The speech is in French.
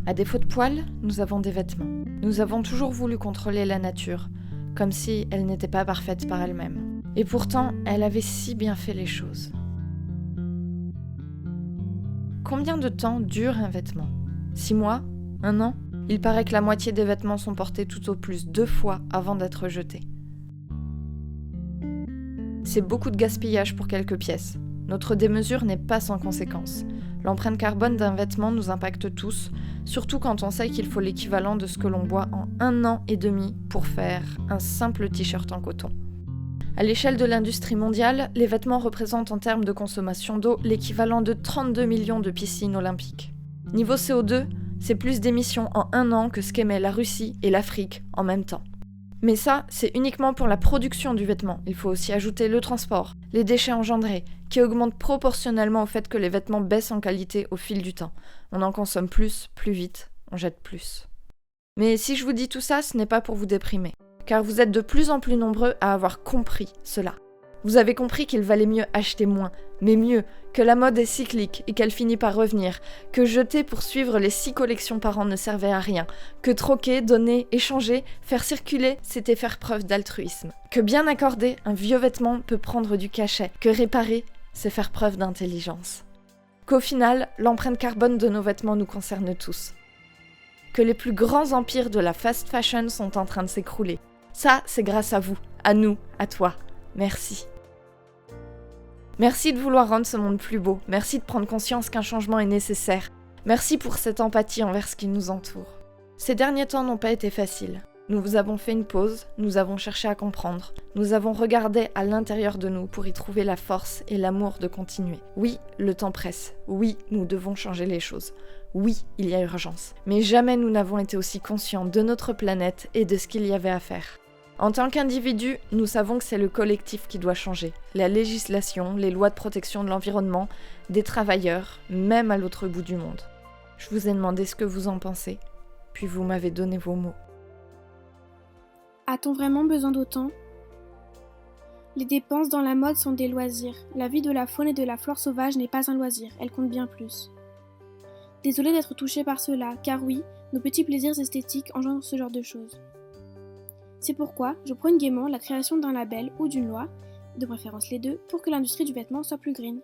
À défaut de poils, nous avons des vêtements. Nous avons toujours voulu contrôler la nature, comme si elle n'était pas parfaite par elle-même. Et pourtant, elle avait si bien fait les choses. Combien de temps dure un vêtement ? 6 mois ? 1 an ? Il paraît que la moitié des vêtements sont portés tout au plus 2 fois avant d'être jetés. C'est beaucoup de gaspillage pour quelques pièces. Notre démesure n'est pas sans conséquence. L'empreinte carbone d'un vêtement nous impacte tous, surtout quand on sait qu'il faut l'équivalent de ce que l'on boit en 1 an et demi pour faire un simple t-shirt en coton. À l'échelle de l'industrie mondiale, les vêtements représentent en termes de consommation d'eau l'équivalent de 32 millions de piscines olympiques. Niveau CO2, c'est plus d'émissions en 1 an que ce qu'émet la Russie et l'Afrique en même temps. Mais ça, c'est uniquement pour la production du vêtement. Il faut aussi ajouter le transport, les déchets engendrés, qui augmentent proportionnellement au fait que les vêtements baissent en qualité au fil du temps. On en consomme plus vite, on jette plus. Mais si je vous dis tout ça, ce n'est pas pour vous déprimer, car vous êtes de plus en plus nombreux à avoir compris cela. Vous avez compris qu'il valait mieux acheter moins, mais mieux, que la mode est cyclique et qu'elle finit par revenir, que jeter pour suivre les 6 collections par an ne servait à rien, que troquer, donner, échanger, faire circuler, c'était faire preuve d'altruisme, que bien accorder un vieux vêtement peut prendre du cachet, que réparer, c'est faire preuve d'intelligence. Qu'au final, l'empreinte carbone de nos vêtements nous concerne tous. Que les plus grands empires de la fast fashion sont en train de s'écrouler. Ça, c'est grâce à vous, à nous, à toi. Merci. Merci de vouloir rendre ce monde plus beau. Merci de prendre conscience qu'un changement est nécessaire. Merci pour cette empathie envers ce qui nous entoure. Ces derniers temps n'ont pas été faciles. Nous vous avons fait une pause, nous avons cherché à comprendre. Nous avons regardé à l'intérieur de nous pour y trouver la force et l'amour de continuer. Oui, le temps presse. Oui, nous devons changer les choses. Oui, il y a urgence. Mais jamais nous n'avons été aussi conscients de notre planète et de ce qu'il y avait à faire. En tant qu'individu, nous savons que c'est le collectif qui doit changer. La législation, les lois de protection de l'environnement, des travailleurs, même à l'autre bout du monde. Je vous ai demandé ce que vous en pensez, puis vous m'avez donné vos mots. A-t-on vraiment besoin d'autant ? Les dépenses dans la mode sont des loisirs. La vie de la faune et de la flore sauvage n'est pas un loisir, elle compte bien plus. Désolée d'être touchée par cela, car oui, nos petits plaisirs esthétiques engendrent ce genre de choses. C'est pourquoi je prône gaiement la création d'un label ou d'une loi, de préférence les deux, pour que l'industrie du vêtement soit plus green.